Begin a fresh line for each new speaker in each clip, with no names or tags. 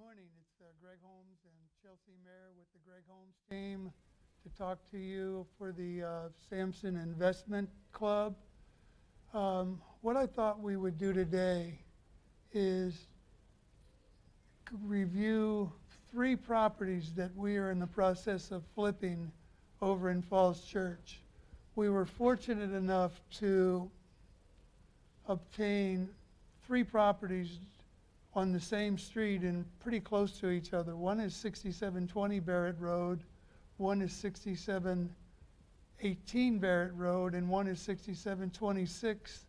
morning. It's Greg Holmes and Chelsea Mayer with the Greg Holmes team to talk to you for the Samson Investment Club. What I thought we would do today is review 3 properties that we are in the process of flipping over in Falls Church. We were fortunate enough to obtain 3 properties on the same street and pretty close to each other. One is 6720 Barrett Road, one is 6718 Barrett Road, and one is 6726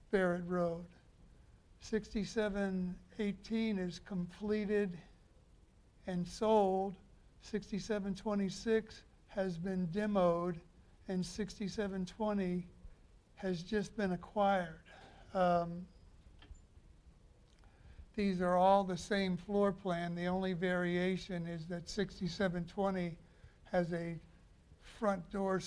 Barrett Road. 6718 is completed and sold. 6726 has been demoed, and 6720 has just been acquired. These are all the same floor plan. The only variation is that 6720 has a front door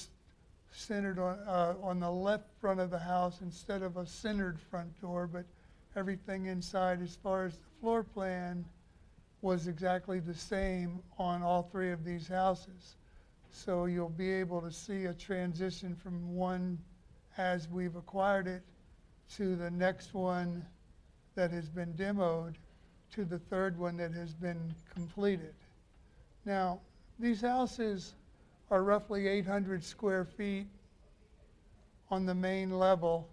centered on the left front of the house instead of a centered front door, but everything inside as far as the floor plan was exactly the same on all 3 of these houses. So you'll be able to see a transition from one as we've acquired it to the next one that has been demoed to the 3rd one that has been completed. Now, these houses are roughly 800 square feet on the main level,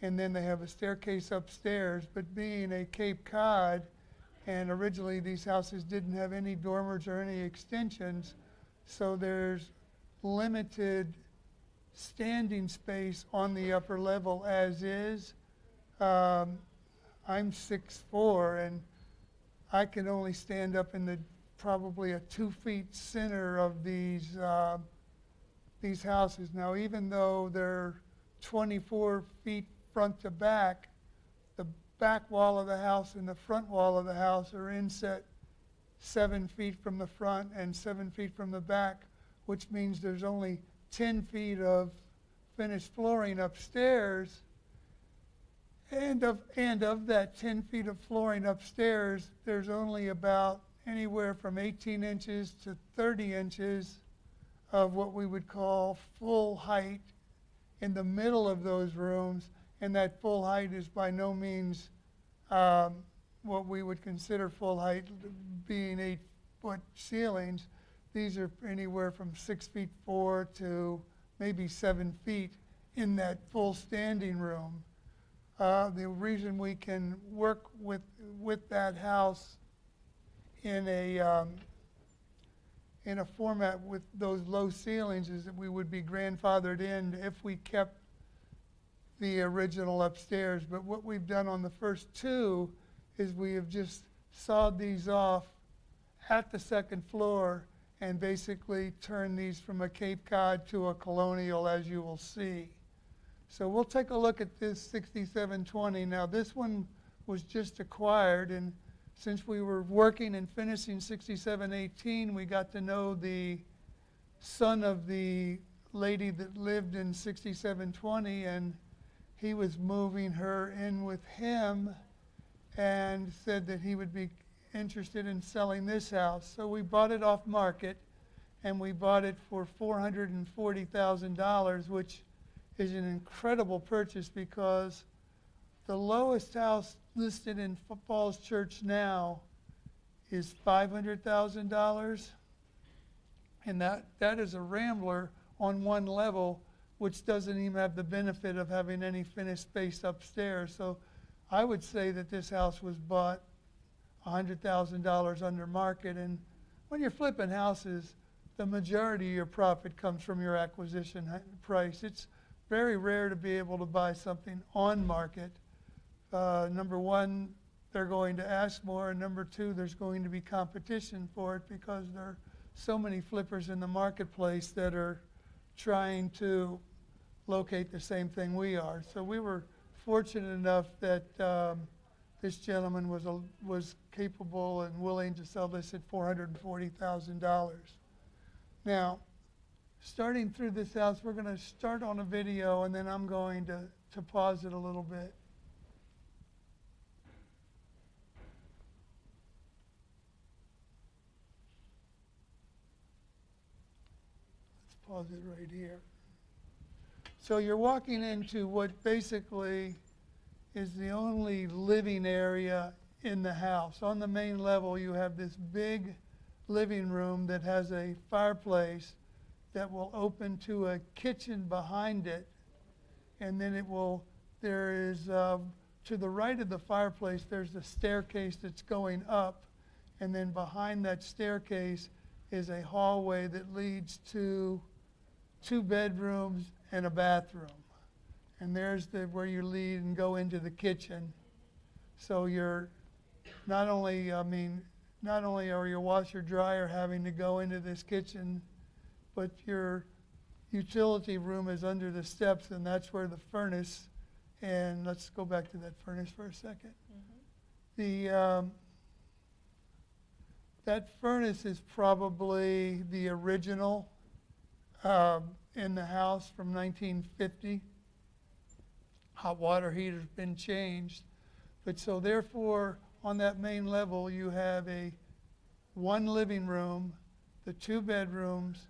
and then they have a staircase upstairs, but being a Cape Cod, and originally these houses didn't have any dormers or any extensions, so there's limited standing space on the upper level as is. I'm 6'4", and I can only stand up in the probably a 2 feet center of these houses. Now, even though they're 24 feet front to back, the back wall of the house and the front wall of the house are inset 7 feet from the front and 7 feet from the back, which means there's only 10 feet of finished flooring upstairs. And of that 10 feet of flooring upstairs, there's only about anywhere from 18 inches to 30 inches of what we would call full height in the middle of those rooms. And that full height is by no means what we would consider full height, being 8-foot ceilings. These are anywhere from 6'4" to maybe 7 feet in that full standing room. The reason we can work with that house in a format with those low ceilings is that we would be grandfathered in if we kept the original upstairs. But what we've done on the first 2 is we have just sawed these off at the 2nd floor and basically turned these from a Cape Cod to a colonial, as you will see. So we'll take a look at this 6720. Now, this one was just acquired, and since we were working and finishing 6718, we got to know the son of the lady that lived in 6720, and he was moving her in with him and said that he would be interested in selling this house. So we bought it off market, and we bought it for $440,000, which is an incredible purchase because the lowest house listed in Falls Church now is $500,000, and that is a rambler on one level, which doesn't even have the benefit of having any finished space upstairs. So I would say that this house was bought $100,000 under market, and when you're flipping houses, the majority of your profit comes from your acquisition price. It's very rare to be able to buy something on market. Number one, they're going to ask more, and number 2, there's going to be competition for it because there are so many flippers in the marketplace that are trying to locate the same thing we are. So we were fortunate enough that this gentleman was capable and willing to sell this at $440,000. Now, starting through this house, we're going to start on a video, and then I'm going to pause it a little bit. pause it right here. So you're walking into what basically is the only living area in the house. On the main level, you have this big living room that has a fireplace that will open to a kitchen behind it. And then there is, to the right of the fireplace, there's a staircase that's going up. And then behind that staircase is a hallway that leads to 2 bedrooms and a bathroom. And there's where you lead and go into the kitchen. So you're not only are your washer dryer having to go into this kitchen, but your utility room is under the steps, and that's where the furnace, and let's go back to that furnace for a second. Mm-hmm. That furnace is probably the original in the house from 1950. Hot water heater's been changed. But so therefore, on that main level, you have one living room, the 2 bedrooms,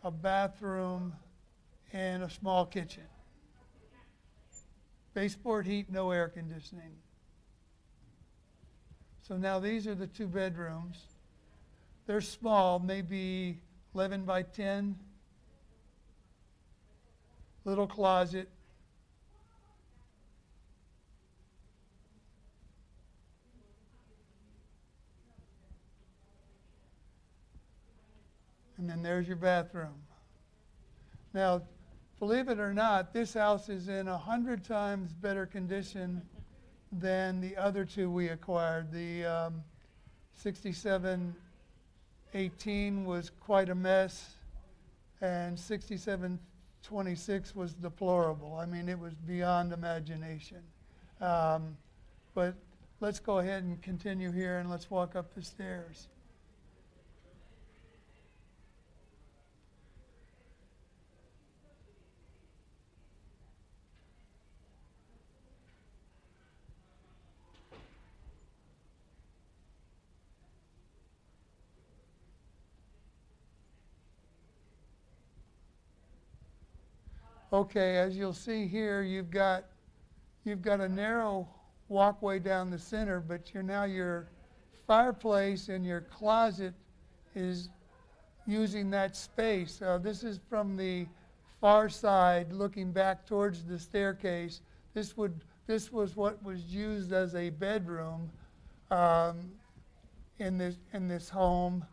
a bathroom, and a small kitchen. Baseboard heat, no air conditioning. So now these are the 2 bedrooms. They're small, maybe 11 by 10. Little closet. And then there's your bathroom. Now, believe it or not, this house is in 100 times better condition than the other 2 we acquired. The 6718 was quite a mess, and 6726 was deplorable. I mean, it was beyond imagination. But let's go ahead and continue here, and let's walk up the stairs. Okay, as you'll see here, you've got a narrow walkway down the center, but your fireplace and your closet is using that space. This is from the far side, looking back towards the staircase. This was what was used as a bedroom in this home,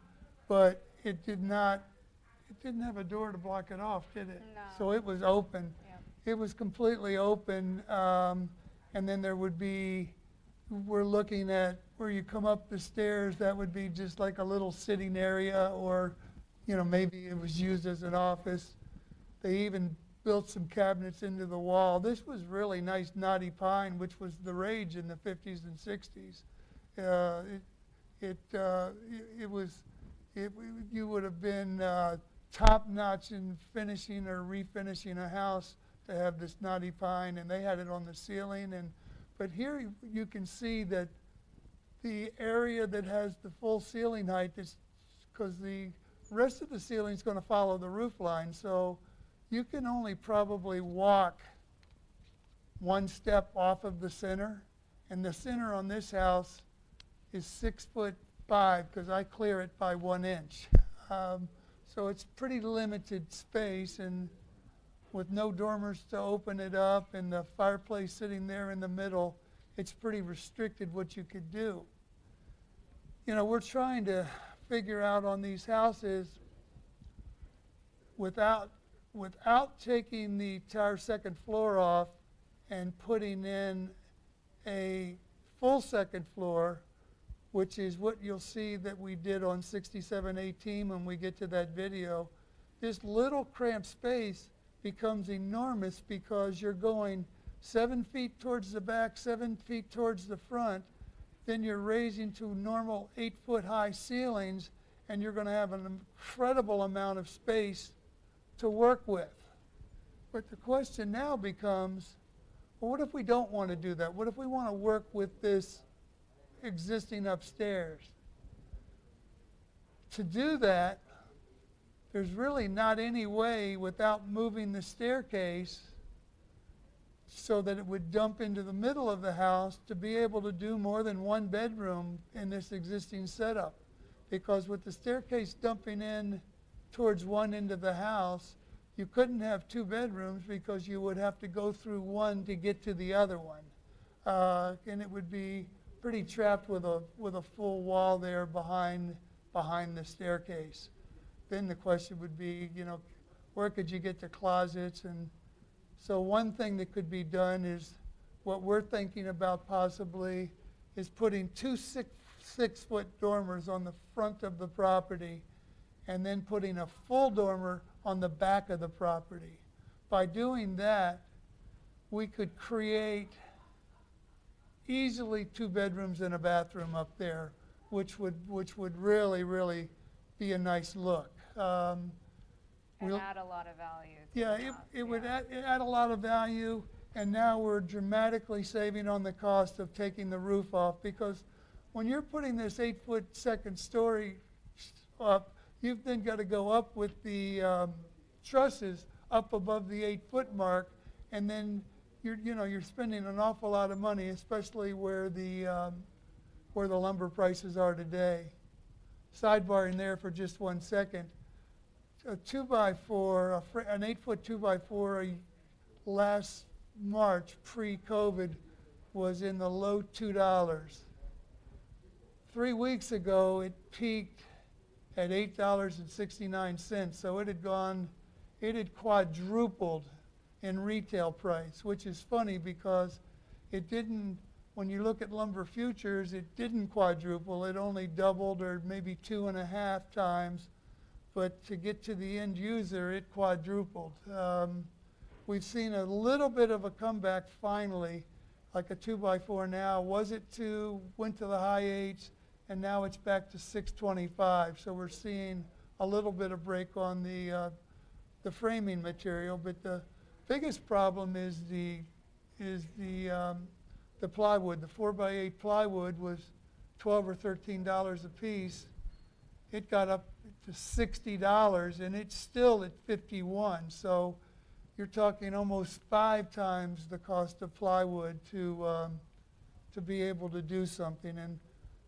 but it didn't have a door to block it off, did it?
No.
So it was open.
Yep.
It was completely open, and then we're looking at where you come up the stairs, that would be just like a little sitting area, or, maybe it was used as an office. They even built some cabinets into the wall. This was really nice knotty pine, which was the rage in the 50s and 60s. You would have been top-notch in finishing or refinishing a house to have this knotty pine, and they had it on the ceiling. But here you can see that the area that has the full ceiling height is because the rest of the ceiling is going to follow the roof line, so you can only probably walk 1 step off of the center, and the center on this house is 6'5" because I clear it by 1 inch. So it's pretty limited space, and with no dormers to open it up and the fireplace sitting there in the middle, it's pretty restricted what you could do. We're trying to figure out on these houses without taking the entire 2nd floor off and putting in a full 2nd floor, which is what you'll see that we did on 6718 when we get to that video. This little cramped space becomes enormous because you're going 7 feet towards the back, 7 feet towards the front, then you're raising to normal 8-foot high ceilings, and you're going to have an incredible amount of space to work with. But the question now becomes, well, what if we don't want to do that? What if we want to work with this existing upstairs? To do that, there's really not any way without moving the staircase so that it would dump into the middle of the house to be able to do more than one bedroom in this existing setup. Because with the staircase dumping in towards one end of the house, you couldn't have two bedrooms because you would have to go through one to get to the other one. And it would be pretty trapped with a full wall there behind the staircase. Then the question would be, where could you get the closets? And so one thing that could be done is what we're thinking about possibly is putting two six-foot dormers on the front of the property and then putting a full dormer on the back of the property. By doing that, we could create easily 2 bedrooms and a bathroom up there, which would really, really be a nice look.
And add a lot of value.
Yeah, it would add a lot of value, and now we're dramatically saving on the cost of taking the roof off, because when you're putting this 8-foot second story up, you've then got to go up with the trusses up above the 8-foot mark, and then you're spending an awful lot of money, especially where the lumber prices are today. Sidebar in there for just 1 second. A 2x4, an 8-foot 2x4 last March pre-COVID was in the low $2. 3 weeks ago, it peaked at $8.69. So it had quadrupled in retail price, which is funny because it didn't, when you look at lumber futures, it didn't quadruple. It only doubled or maybe 2.5 times. But to get to the end user, it quadrupled. We've seen a little bit of a comeback finally, like a 2x4 now. Was it 2, went to the high 8s, and now it's back to 625. So we're seeing a little bit of break on the framing material. But the biggest problem is the plywood. The 4x8 plywood was $12 or $13 a piece. It got up to $60, and it's still at $51. So you're talking almost 5 times the cost of plywood to be able to do something. And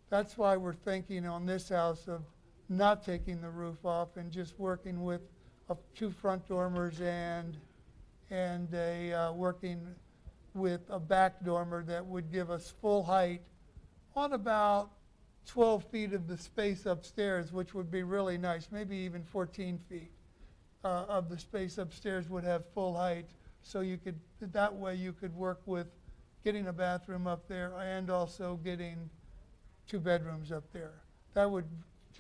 that's why we're thinking on this house of not taking the roof off and just working with 2 front dormers and working with a back dormer that would give us full height on about 12 feet of the space upstairs, which would be really nice. Maybe even 14 feet of the space upstairs would have full height. So that way you could work with getting a bathroom up there and also getting 2 bedrooms up there. That would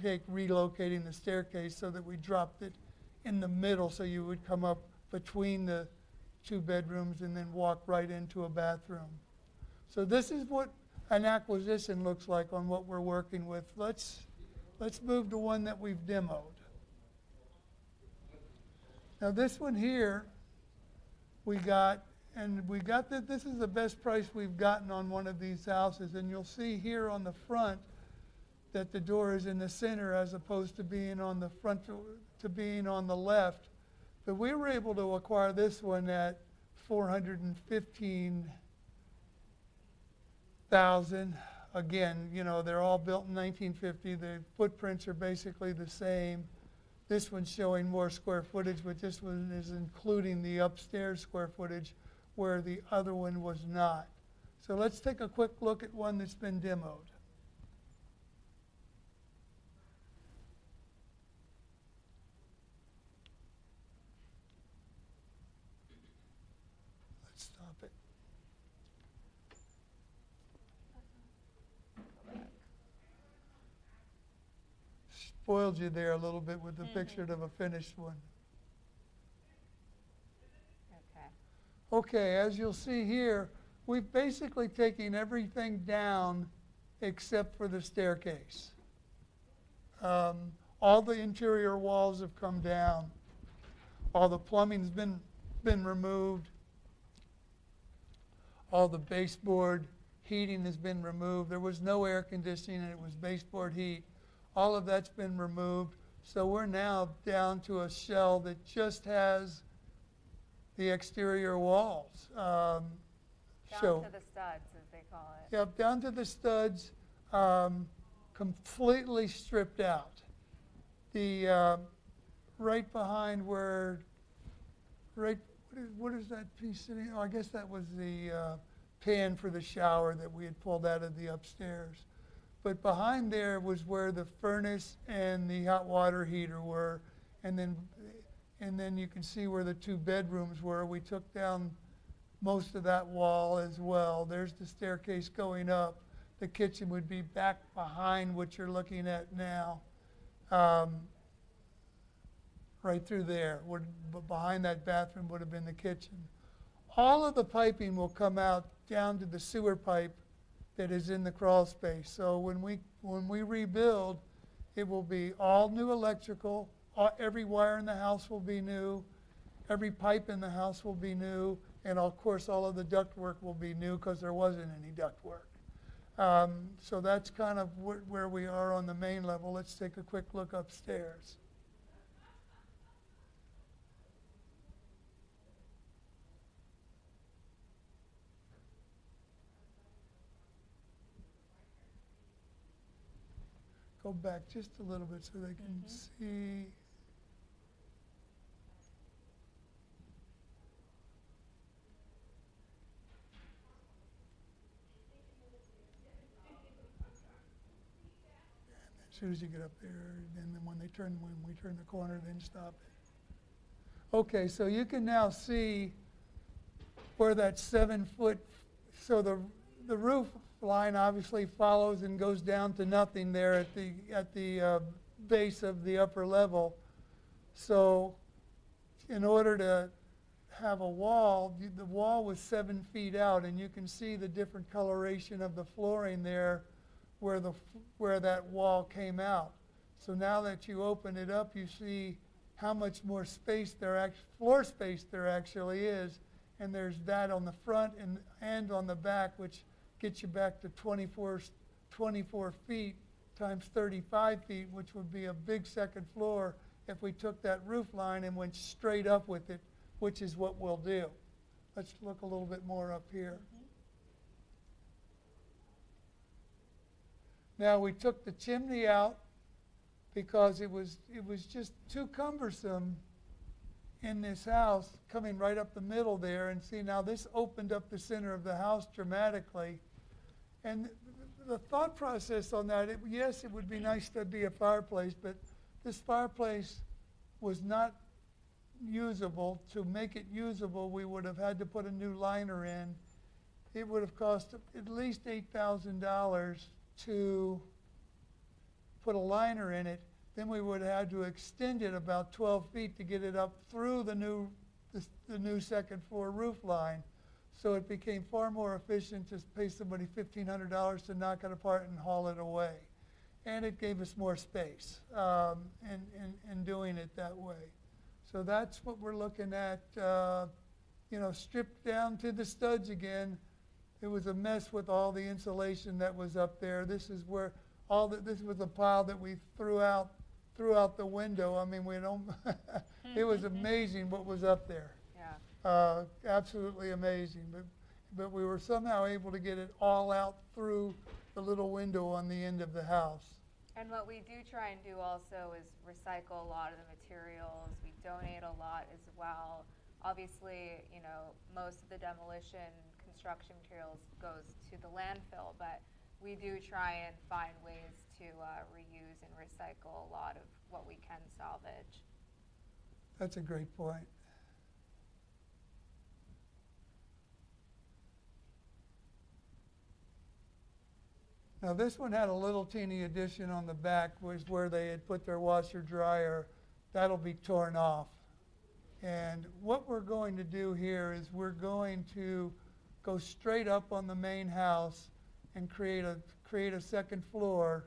take relocating the staircase so that we dropped it in the middle, so you would come up between the 2 bedrooms and then walk right into a bathroom. So this is what an acquisition looks like on what we're working with. Let's move to one that we've demoed. Now this one here, we got that this is the best price we've gotten on one of these houses, and you'll see here on the front that the door is in the center as opposed to being on the front to being on the left. But we were able to acquire this one at $415,000. Again, they're all built in 1950. The footprints are basically the same. This one's showing more square footage, but this one is including the upstairs square footage where the other one was not. So let's take a quick look at one that's been demoed. Let's stop it. Spoiled you there a little bit with the picture of a finished one. Okay, as you'll see here, we've basically taken everything down except for the staircase. All the interior walls have come down. All the plumbing's been removed. All the baseboard heating has been removed. There was no air conditioning, and it was baseboard heat. All of that's been removed. So we're now down to a shell that just has the exterior walls.
Down to the studs, as they call it.
Yep, down to the studs, completely stripped out. The right behind where, what is that piece sitting? Oh, I guess that was the pan for the shower that we had pulled out of the upstairs. But behind there was where the furnace and the hot water heater were, and then you can see where the 2 bedrooms were. We took down most of that wall as well. There's the staircase going up. The kitchen would be back behind what you're looking at now, right through there. Behind that bathroom would have been the kitchen. All of the piping will come out down to the sewer pipe that is in the crawl space. So when we rebuild, it will be all new electrical. Every wire in the house will be new. Every pipe in the house will be new. And of course, all of the ductwork will be new because there wasn't any ductwork. So that's kind of where we are on the main level. Let's take a quick look upstairs. Go back just a little bit so they can see. As soon as you get up there, and then when we turn the corner, then stop it. Okay, so you can now see where that 7 foot, so the roof line obviously follows and goes down to nothing there at the base of the upper level. So in order to have a wall, the wall was 7 feet out, and you can see the different coloration of the flooring there where that wall came out. So now that you open it up, you see how much more space floor space there actually is, and there's that on the front and on the back, which gets you back to 24 feet times 35 feet, which would be a big second floor if we took that roof line and went straight up with it, which is what we'll do. Let's look a little bit more up here. Now we took the chimney out because it was just too cumbersome in this house coming right up the middle there. And see, now this opened up the center of the house dramatically. And the thought process on that, yes, it would be nice to be a fireplace, but this fireplace was not usable. To make it usable, we would have had to put a new liner in. It would have cost at least $8,000 to put a liner in it. Then we would have had to extend it about 12 feet to get it up through the new second floor roof line. So it became far more efficient to pay somebody $1,500 to knock it apart and haul it away. And it gave us more space in doing it that way. So that's what we're looking at, stripped down to the studs again. It was a mess with all the insulation that was up there. This is where this was a pile that we threw out the window. I mean, it was amazing what was up there. Absolutely amazing, but we were somehow able to get it all out through the little window on the end of the house.
And what we do try and do also is recycle a lot of the materials. We donate a lot as well. Obviously, most of the demolition construction materials goes to the landfill, but we do try and find ways to reuse and recycle a lot of what we can salvage.
That's a great point. Now this one had a little teeny addition on the back, was where they had put their washer dryer. That'll be torn off. And what we're going to do here is we're going to go straight up on the main house and create a second floor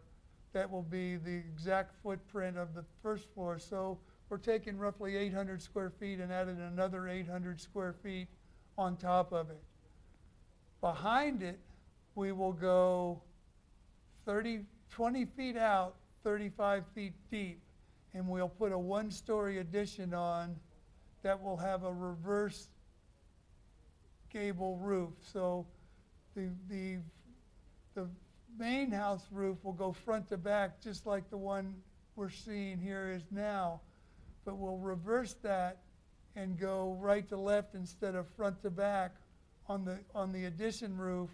that will be the exact footprint of the first floor. So we're taking roughly 800 square feet and adding another 800 square feet on top of it. Behind it, we will go 20 feet out, 35 feet deep. and we'll put a one-story addition on that will have a reverse gable roof. So the main house roof will go front to back just like the one we're seeing here is now, but we'll reverse that and go right to left instead of front to back on the addition roof,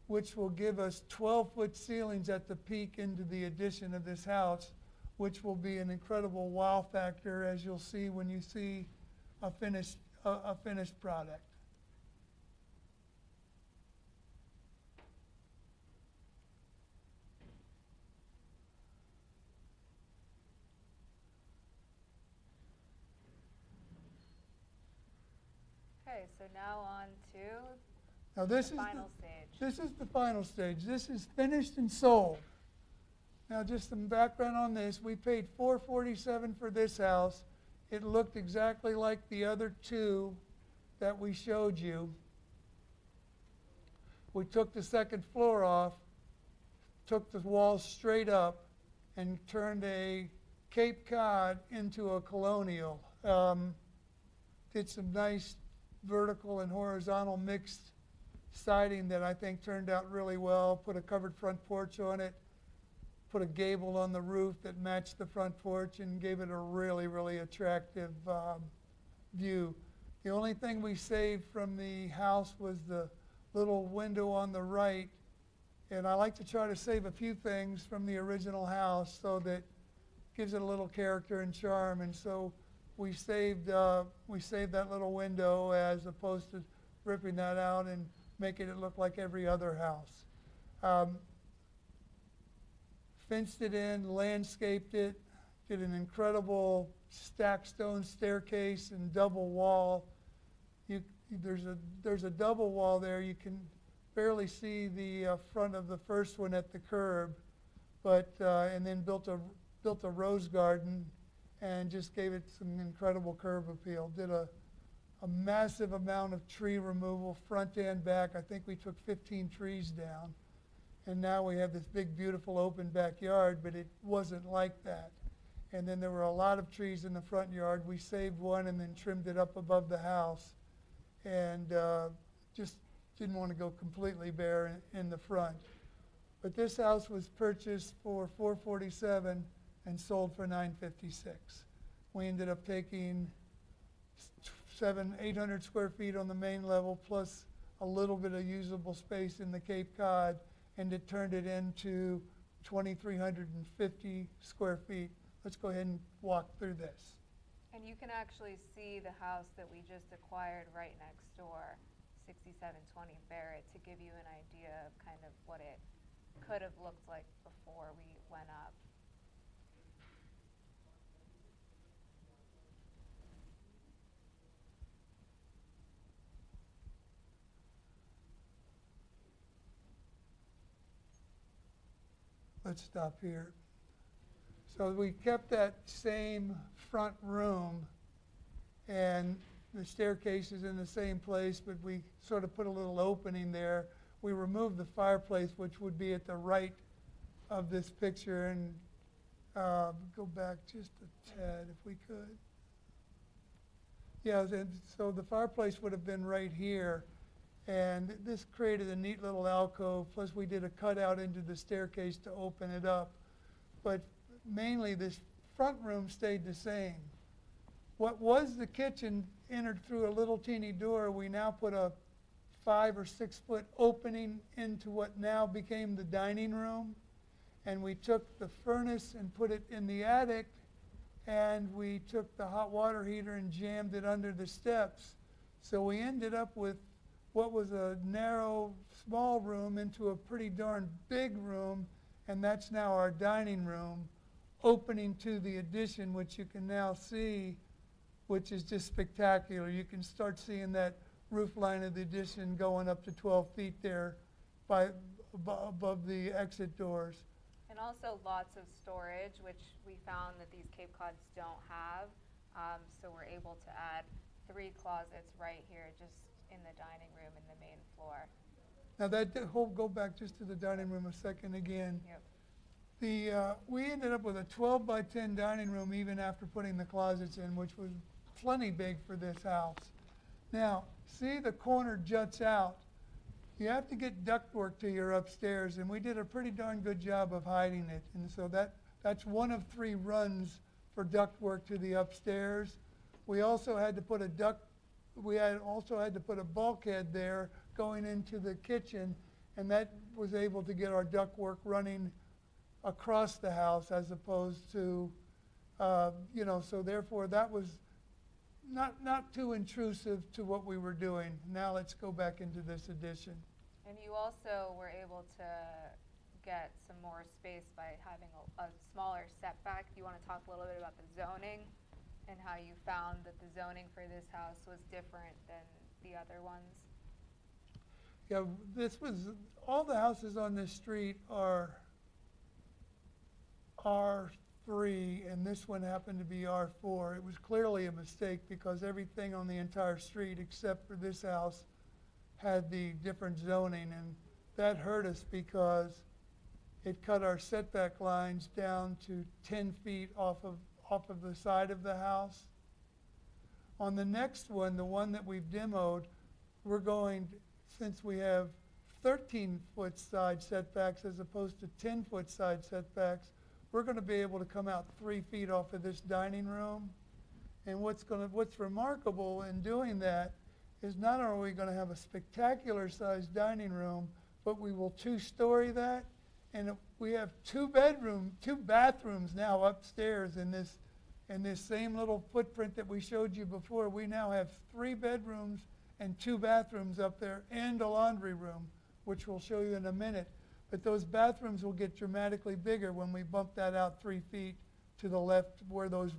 which will give us 12-foot ceilings at the peak into the addition of this house, which will be an incredible wow factor, as you'll see when you see a finished product.
Okay, so now on to
Now
the final stage.
This is the final stage. This is finished and sold. Now just some background on this. We paid $447 for this house. It looked exactly like the other two that we showed you. We took the second floor off, took the walls straight up, and turned a Cape Cod into a colonial. Did some nice vertical and horizontal mixed siding that I think turned out really well. Put a covered front porch on it. Put a gable on the roof that matched the front porch and gave it a really, really attractive view. The only thing we saved from the house was the little window on the right. And I like to try to save a few things from the original house so that gives it a little character and charm. And so we saved that little window as opposed to ripping that out and making it look like every other house. Fenced it in, landscaped it, did an incredible stacked stone staircase and double wall. There's a double wall there. You can barely see the front of the first one at the curb, but and then built a rose garden and just gave it some incredible curb appeal. Did a massive amount of tree removal, front and back. I think we took 15 trees down. And now we have this big, beautiful open backyard, but it wasn't like that. And then there were a lot of trees in the front yard. We saved one and then trimmed it up above the house. And just didn't want to go completely bare in the front. But this house was purchased for $447 and sold for $956. We ended up taking 800 square feet on the main level plus a little bit of usable space in the Cape Cod, and it turned it into 2,350 square feet. Let's go ahead and walk through this.
And you can actually see the house that we just acquired right next door, 6720 Barrett, to give you an idea of kind of what it could have looked like before we went up.
Let's stop here. So we kept that same front room, and the staircase is in the same place, but we sort of put a little opening there. We removed the fireplace, which would be at the right of this picture, and go back just a tad if we could. Yeah, so the fireplace would have been right here, and this created a neat little alcove, plus we did a cutout into the staircase to open it up. But mainly this front room stayed the same. What was the kitchen entered through a little teeny door. We now put a 5 or 6 foot opening into what now became the dining room. And we took the furnace and put it in the attic, and we took the hot water heater and jammed it under the steps. So we ended up with what was a narrow, small room into a pretty darn big room, and that's now our dining room, opening to the addition, which you can now see, which is just spectacular. You can start seeing that roof line of the addition going up to 12 feet there above the exit doors.
And also lots of storage, which we found that these Cape Cods don't have. So we're able to add 3 closets right here, just in the dining room and the main floor.
Now go back just to the dining room a second again.
Yep.
We ended up with a 12 by 10 dining room even after putting the closets in, which was plenty big for this house. Now, see the corner juts out. You have to get ductwork to your upstairs, and we did a pretty darn good job of hiding it. And so that's one of 3 runs for ductwork to the upstairs. We also had to put a bulkhead there going into the kitchen, and that was able to get our ductwork running across the house as opposed to, so therefore that was not too intrusive to what we were doing. Now let's go back into this addition.
And you also were able to get some more space by having a smaller setback. Do you want to talk a little bit about the zoning and how you found that the zoning for this house was different than the other ones?
Yeah, all the houses on this street are R3, and this one happened to be R4. It was clearly a mistake because everything on the entire street except for this house had the different zoning, and that hurt us because it cut our setback lines down to 10 feet off of the side of the house. On the next one, the one that we've demoed, we're going, since we have 13-foot side setbacks as opposed to 10-foot side setbacks, we're going to be able to come out 3 feet off of this dining room. And what's remarkable in doing that is not only are we going to have a spectacular sized dining room, but we will 2-story that, and we have 2 bathrooms now upstairs in this same little footprint that we showed you before. We now have 3 bedrooms and 2 bathrooms up there and a laundry room, which we'll show you in a minute. But those bathrooms will get dramatically bigger when we bump that out 3 feet to the left where those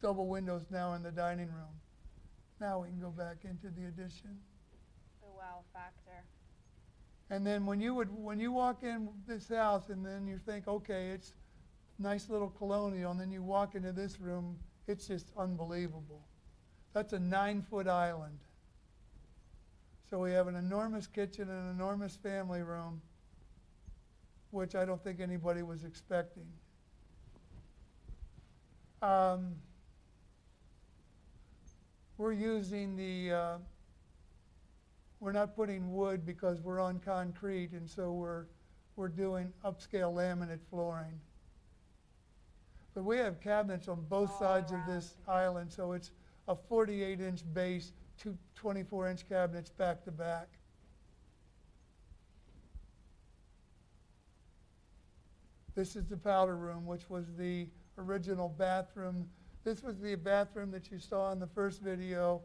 double windows now in the dining room. Now we can go back into the addition.
The wow factor.
And then when you walk in this house and then you think, okay, it's nice little colonial, and then you walk into this room, it's just unbelievable. That's a 9-foot island. So we have an enormous kitchen and an enormous family room, which I don't think anybody was expecting. We're using we're not putting wood because we're on concrete, and so we're doing upscale laminate flooring. But we have cabinets on both sides of this island, so it's a 48-inch base, 2 24-inch cabinets back to back. This is the powder room, which was the original bathroom. This was the bathroom that you saw in the first video,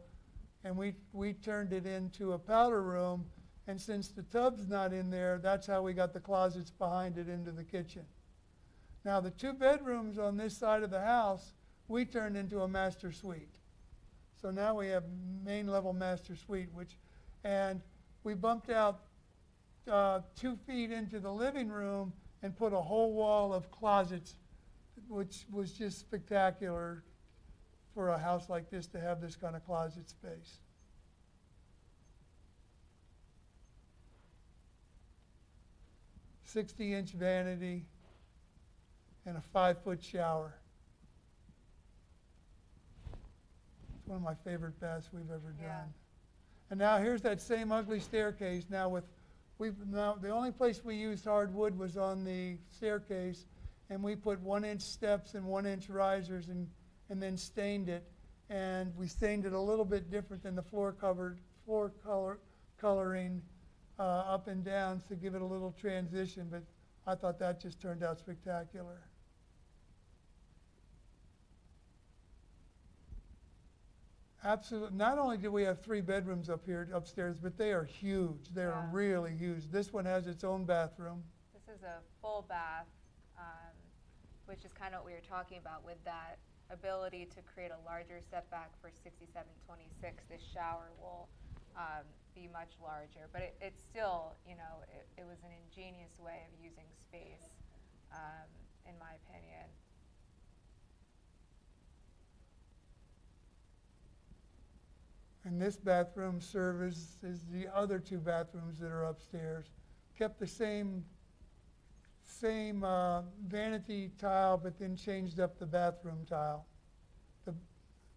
and we turned it into a powder room, and since the tub's not in there, that's how we got the closets behind it into the kitchen. Now the 2 bedrooms on this side of the house, we turned into a master suite. So now we have main level master suite, and we bumped out 2 feet into the living room and put a whole wall of closets, which was just spectacular for a house like this to have this kind of closet space. "60-inch vanity and a 5-foot shower. It's one of my favorite baths we've ever done. And now here's that same ugly staircase. Now the only place we used hardwood was on the staircase, and we put 1-inch steps and 1-inch risers and then stained it. And we stained it a little bit different than the floor coloring up and down to give it a little transition, but I thought that just turned out spectacular. Absolutely. Not only do we have 3 bedrooms upstairs, but they are huge. They are really huge. This one has its own bathroom.
This is a full bath, which is kind of what we were talking about with that ability to create a larger setback for 6726. This shower will be much larger, but it's still, it was an ingenious way of using space, in my opinion.
And this bathroom serves as the other 2 bathrooms that are upstairs. Kept the same same vanity tile, but then changed up the bathroom tile,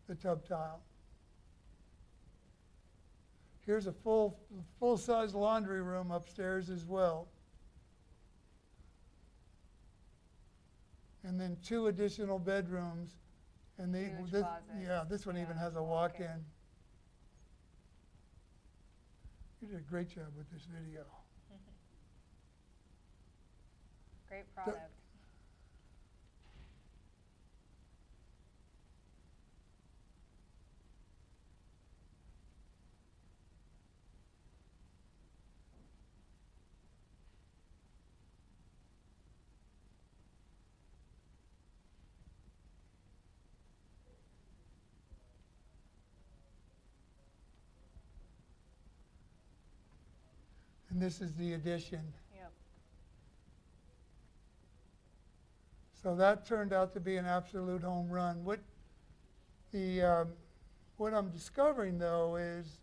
the tub tile. Here's a full-size laundry room upstairs as well. And then 2 additional bedrooms. And
Huge
this,
closets.
yeah, this one even has a walk-in. You did a great job with this video.
Great product.
And this is the addition.
Yep.
So that turned out to be an absolute home run. What I'm discovering, though, is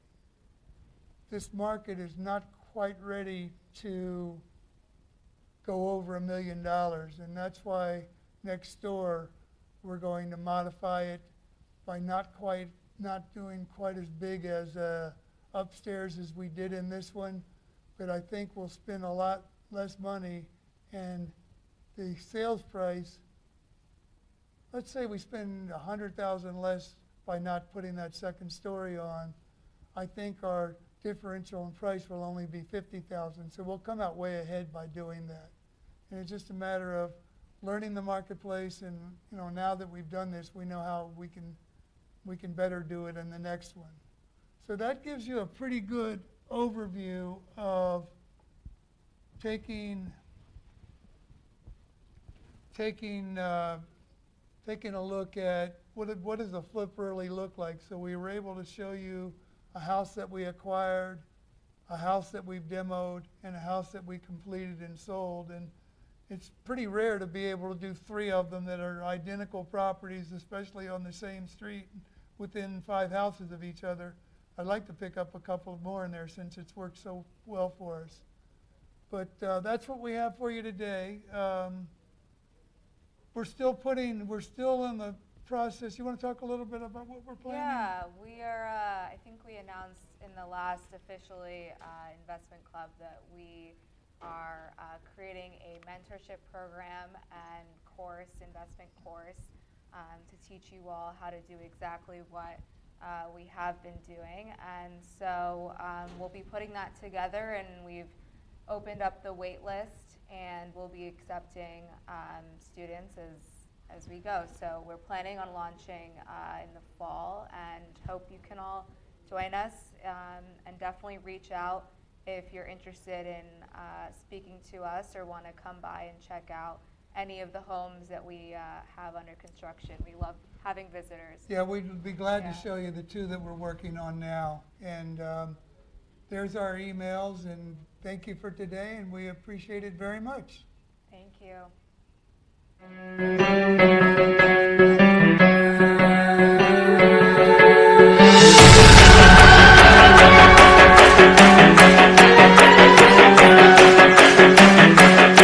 this market is not quite ready to go over $1 million, and that's why next door we're going to modify it by not doing quite as big as upstairs as we did in this one, but I think we'll spend a lot less money, and the sales price, let's say we spend $100,000 less by not putting that second story on, I think our differential in price will only be $50,000. So we'll come out way ahead by doing that. And it's just a matter of learning the marketplace, and now that we've done this, we know how we can better do it in the next one. So that gives you a pretty good overview of taking a look at what does a flip really look like. So we were able to show you a house that we acquired, a house that we've demoed, and a house that we completed and sold. And it's pretty rare to be able to do 3 of them that are identical properties, especially on the same street within 5 houses of each other. I'd like to pick up a couple more in there since it's worked so well for us. But that's what we have for you today. We're still in the process. You want to talk a little bit about what we're planning?
Yeah, we are, I think we announced in the last officially investment club that we are creating a mentorship program and investment course, to teach you all how to do exactly what we have been doing. And so we'll be putting that together, and we've opened up the wait list, and we'll be accepting students as we go. So we're planning on launching in the fall, and hope you can all join us, and definitely reach out if you're interested in speaking to us or want to come by and check out any of the homes that we have under construction. We love having visitors.
Yeah, we'd be glad to show you the 2 that we're working on now. And there's our emails, and thank you for today, and we appreciate it very much.
Thank you.